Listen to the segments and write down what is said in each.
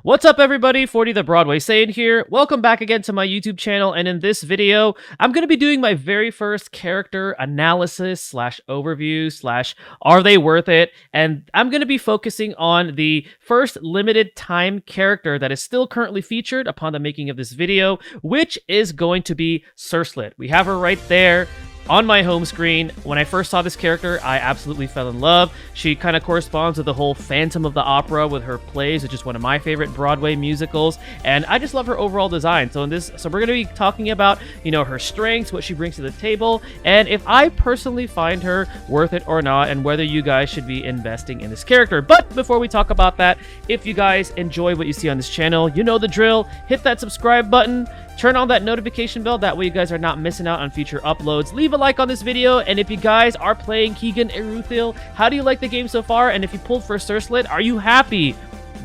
What's up everybody, 40 the Broadway Saiyan here. Welcome back again to my YouTube channel, and in this video, I'm going to be doing my very first character analysis slash overview slash are they worth it, and I'm going to be focusing on the first limited time character that is still currently featured upon the making of this video, which is going to be Sirslet. We have her right there on my home screen. When I first saw this character, I absolutely fell in love. She kind of corresponds with the whole Phantom of the Opera with her plays, which is one of my favorite Broadway musicals, and I just love her overall design. So we're going to be talking about, her strengths, what she brings to the table, and if I personally find her worth it or not, and whether you guys should be investing in this character. But before we talk about that, if you guys enjoy what you see on this channel, you know the drill. Hit that subscribe button. Turn on that notification bell, that way you guys are not missing out on future uploads. Leave a like on this video, and if you guys are playing Higan Eruthyll, how do you like the game so far? And if you pulled for Sirslet, are you happy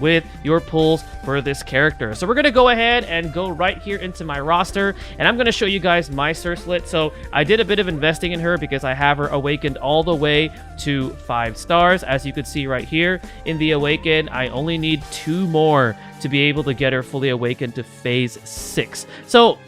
with your pulls for this character? So we're going to go ahead and go right here into my roster, and I'm going to show you guys my Sirslet. So I did a bit of investing in her because I have her awakened all the way to 5 stars. As you can see right here in the awaken, I only need 2 more to be able to get her fully awakened to phase 6. So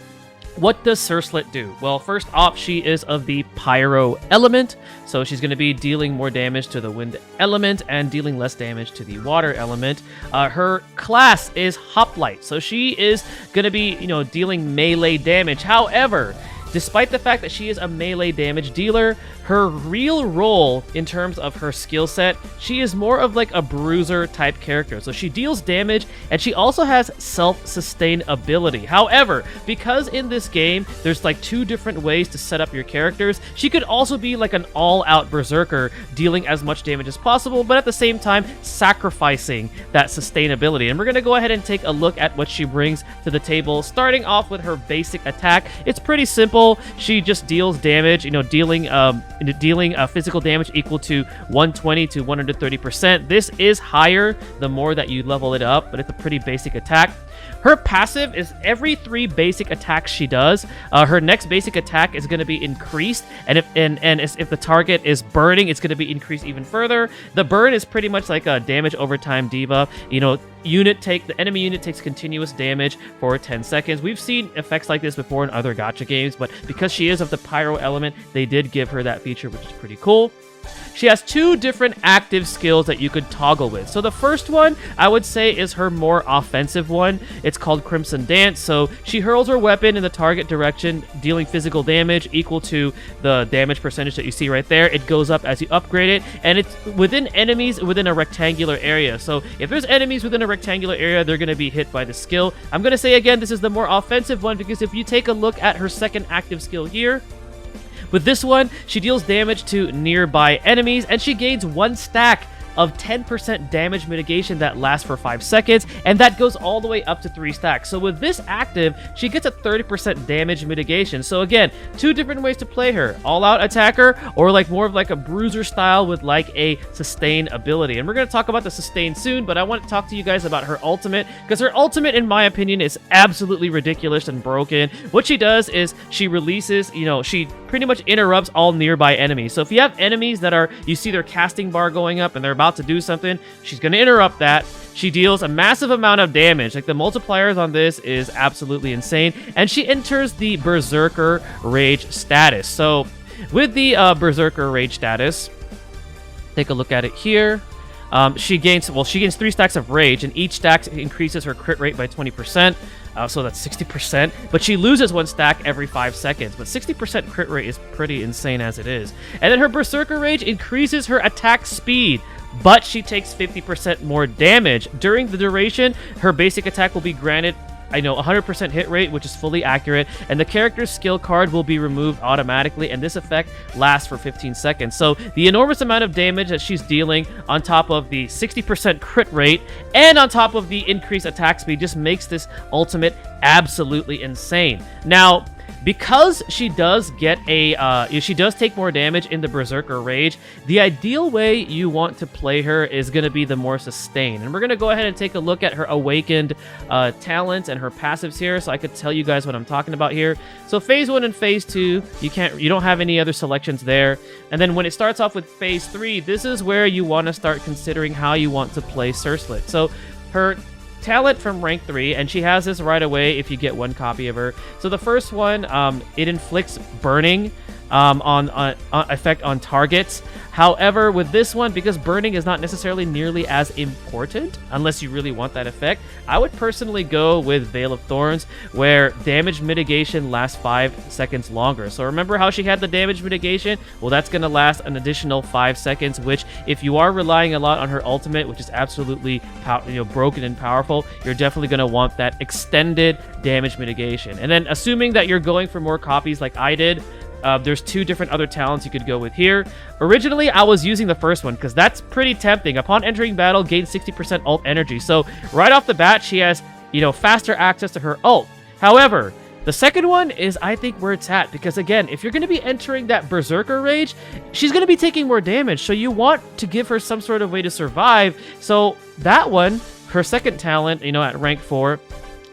what does Sirslet do? Well, first off, she is of the Pyro element, so she's going to be dealing more damage to the Wind element and dealing less damage to the Water element. Her class is Hoplite, so she is going to be, dealing melee damage. However, despite the fact that she is a melee damage dealer, her real role in terms of her skill set, she is more of like a bruiser type character. So she deals damage, and she also has self-sustain ability. However, because in this game, there's like 2 different ways to set up your characters, she could also be like an all-out berserker, dealing as much damage as possible, but at the same time, sacrificing that sustainability. And we're going to go ahead and take a look at what she brings to the table, starting off with her basic attack. It's pretty simple. She just deals damage, dealing physical damage equal to 120 to 130%. This is higher the more that you level it up, but it's a pretty basic attack. Her passive is every 3 basic attacks she does, her next basic attack is going to be increased, and if the target is burning, it's going to be increased even further. The burn is pretty much like a damage over time debuff. The enemy unit takes continuous damage for 10 seconds. We've seen effects like this before in other gacha games, but because she is of the Pyro element, they did give her that feature, which is pretty cool. She has 2 different active skills that you could toggle with. So the first one, I would say, is her more offensive one. It's called Crimson Dance. So she hurls her weapon in the target direction, dealing physical damage equal to the damage percentage that you see right there. It goes up as you upgrade it, and it's within enemies within a rectangular area. So if there's enemies within a rectangular area, they're going to be hit by the skill. I'm going to say again, this is the more offensive one, because if you take a look at her second active skill here, with this one, she deals damage to nearby enemies, and she gains 1 stack of 10% damage mitigation that lasts for 5 seconds, and that goes all the way up to 3 stacks. So with this active, she gets a 30% damage mitigation. So again, 2 different ways to play her: all-out attacker, or like more of like a bruiser style with like a sustain ability. And we're going to talk about the sustain soon, but I want to talk to you guys about her ultimate, because her ultimate, in my opinion, is absolutely ridiculous and broken. What she does is she releases, she pretty much interrupts all nearby enemies. So if you have enemies that you see their casting bar going up and they're about to do something, she's going to interrupt that. She deals a massive amount of damage. Like, the multipliers on this is absolutely insane, and she enters the Berserker Rage status. So with the Berserker Rage status, take a look at it here. She gains 3 stacks of rage, and each stack increases her crit rate by 20%. So that's 60%, but she loses 1 stack every 5 seconds. But 60% crit rate is pretty insane as it is. And then her Berserker Rage increases her attack speed, but she takes 50% more damage. During the duration, her basic attack will be granted 100% hit rate, which is fully accurate, and the character's skill card will be removed automatically, and this effect lasts for 15 seconds. So the enormous amount of damage that she's dealing, on top of the 60% crit rate, and on top of the increased attack speed, just makes this ultimate absolutely insane. Now, because she does get she does take more damage in the Berserker Rage, the ideal way you want to play her is going to be the more sustain. And we're going to go ahead and take a look at her awakened talents and her passives here, so I could tell you guys what I'm talking about here. So phase 1 and phase 2, you don't have any other selections there. And then when it starts off with phase 3, this is where you want to start considering how you want to play Sirslet. So her talent from rank 3, and she has this right away if you get 1 copy of her. So the first one, it inflicts burning on effect on targets. However, with this one, because burning is not necessarily nearly as important, unless you really want that effect, I would personally go with Veil of Thorns, where damage mitigation lasts 5 seconds longer. So remember how she had the damage mitigation? Well, that's going to last an additional 5 seconds, which if you are relying a lot on her ultimate, which is absolutely broken and powerful, you're definitely going to want that extended damage mitigation. And then assuming that you're going for more copies like I did, there's 2 different other talents you could go with here. Originally, I was using the first one because that's pretty tempting. Upon entering battle, gain 60% ult energy. So right off the bat, she has, faster access to her ult. However, the second one is, I think, where it's at. Because again, if you're going to be entering that Berserker Rage, she's going to be taking more damage. So you want to give her some sort of way to survive. So that one, her second talent, at rank 4,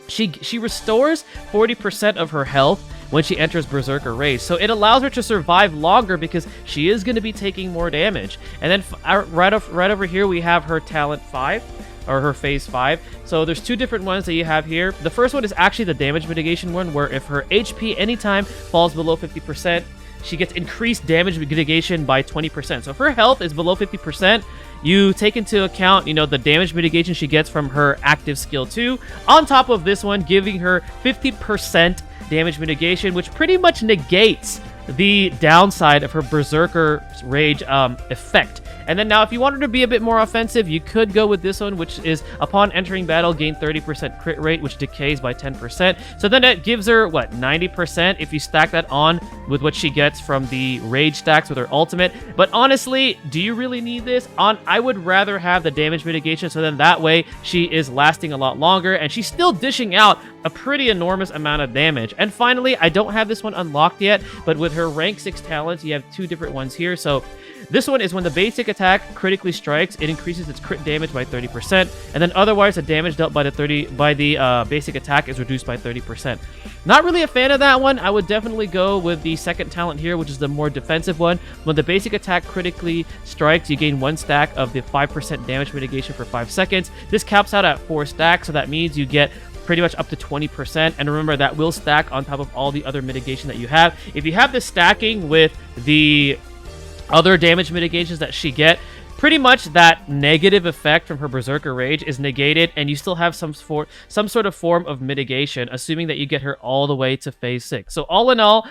she restores 40% of her health when she enters Berserker Rage. So it allows her to survive longer because she is going to be taking more damage. And then right over here, we have her talent 5, or her phase 5. So there's 2 different ones that you have here. The first one is actually the damage mitigation one, where if her HP anytime falls below 50%, she gets increased damage mitigation by 20%. So if her health is below 50%, you take into account, the damage mitigation she gets from her active skill 2, on top of this one, giving her 50% damage mitigation, which pretty much negates the downside of her Berserker Rage effect. And then now, if you wanted to be a bit more offensive, you could go with this one, which is upon entering battle, gain 30% crit rate, which decays by 10%. So then it gives her, 90% if you stack that on with what she gets from the rage stacks with her ultimate. But honestly, do you really need this? I would rather have the damage mitigation, so then that way she is lasting a lot longer, and she's still dishing out a pretty enormous amount of damage. And finally, I don't have this one unlocked yet, but with her rank 6 talents, you have 2 different ones here. So this one is when the basic attack critically strikes, it increases its crit damage by 30%, and then otherwise the damage dealt by the basic attack is reduced by 30%. Not really a fan of that one. I would definitely go with the second talent here, which is the more defensive one. When the basic attack critically strikes, you gain 1 stack of the 5% damage mitigation for 5 seconds. This caps out at 4 stacks, so that means you get pretty much up to 20%, and remember that will stack on top of all the other mitigation that you have. If you have this stacking with the other damage mitigations that she get, pretty much that negative effect from her Berserker Rage is negated, and you still have some sort of form of mitigation, assuming that you get her all the way to phase 6. So all in all,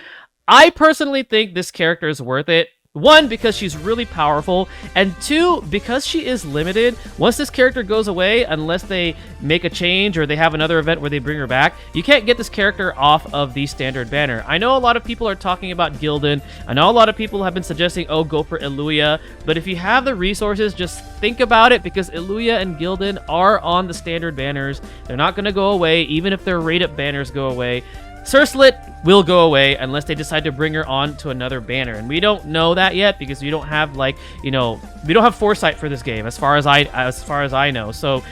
I personally think this character is worth it. 1, because she's really powerful, and 2, because she is limited. Once this character goes away, unless they make a change or they have another event where they bring her back, you can't get this character off of the standard banner. I know a lot of people are talking about Gildan. I know a lot of people have been suggesting, oh, go for Illuya, but if you have the resources, just think about it, because Illuya and Gildan are on the standard banners. They're not going to go away, even if their rate-up banners go away. Sirslet will go away unless they decide to bring her on to another banner, and we don't know that yet because we don't have we don't have foresight for this game as far as I know. So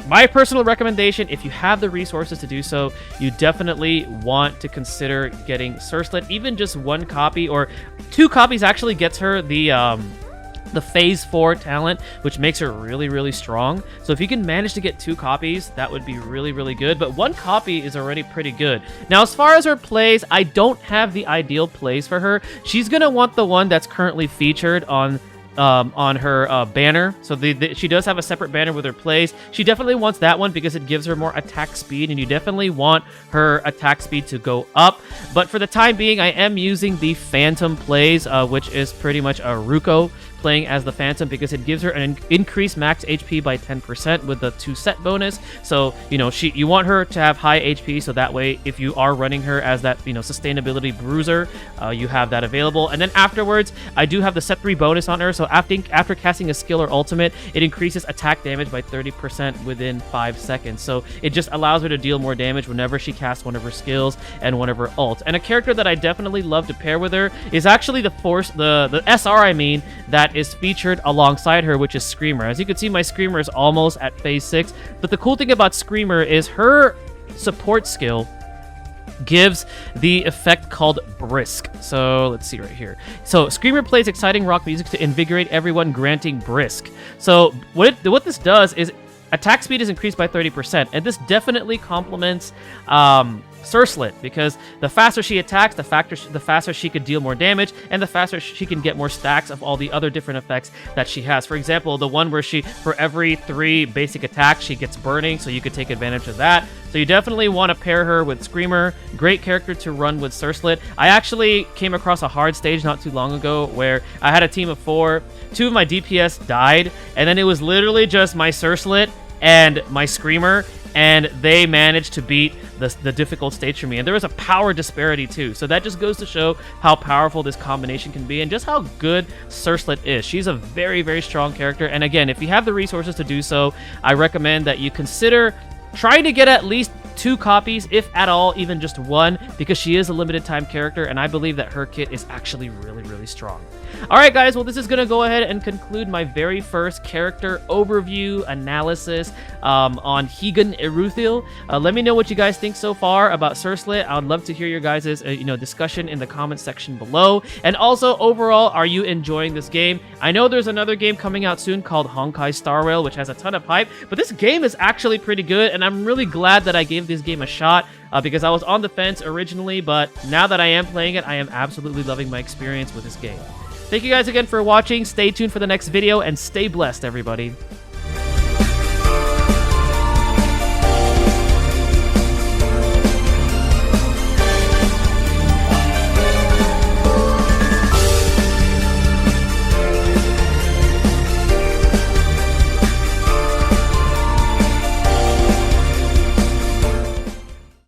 my personal recommendation, if you have the resources to do so, you definitely want to consider getting Sirslet. Even just 1 copy or 2 copies actually gets her the phase 4 talent, which makes her really, really strong. So if you can manage to get 2 copies, that would be really, really good. But 1 copy is already pretty good. Now, as far as her plays, I don't have the ideal plays for her. She's gonna want the one that's currently featured on her banner. So she does have a separate banner with her plays. She definitely wants that one because it gives her more attack speed, and you definitely want her attack speed to go up. But for the time being, I am using the Phantom plays, which is pretty much a Ruko playing as the Phantom, because it gives her an increased max HP by 10% with the 2 set bonus. So, you want her to have high HP, so that way, if you are running her as that, sustainability bruiser, you have that available. And then afterwards, I do have the set 3 bonus on her, so after casting a skill or ultimate, it increases attack damage by 30% within 5 seconds. So it just allows her to deal more damage whenever she casts one of her skills and one of her ults. And a character that I definitely love to pair with her is actually the SR, that is featured alongside her, which is Screamer. As you can see, my Screamer is almost at phase 6, but the cool thing about Screamer is her support skill gives the effect called Brisk. So let's see right here. So Screamer plays exciting rock music to invigorate everyone, granting Brisk. So what this does is attack speed is increased by 30%, and this definitely complements Sirslet, because the faster she attacks, the faster she could deal more damage, and the faster she can get more stacks of all the other different effects that she has. For example, the one where for every 3 basic attacks, she gets burning, so you could take advantage of that. So you definitely want to pair her with Screamer. Great character to run with Sirslet. I actually came across a hard stage not too long ago where I had a team of 4. 2 of my DPS died, and then it was literally just my Sirslet and my Screamer, and they managed to beat the difficult stage for me. And there was a power disparity too, so that just goes to show how powerful this combination can be and just how good Sirslet is. She's a very, very strong character, and again, if you have the resources to do so, I recommend that you consider trying to get at least 2 copies, if at all, even just 1, because she is a limited time character, and I believe that her kit is actually really, really strong. Alright guys, well this is going to go ahead and conclude my very first character overview analysis on Higan Eruthyll. Let me know what you guys think so far about Sirslet. I would love to hear your guys' discussion in the comments section below. And also, overall, are you enjoying this game? I know there's another game coming out soon called Honkai Star Rail, which has a ton of hype, but this game is actually pretty good, and I'm really glad that I gave this game a shot because I was on the fence originally, but now that I am playing it, I am absolutely loving my experience with this game. Thank you guys again for watching. Stay tuned for the next video, and stay blessed, everybody.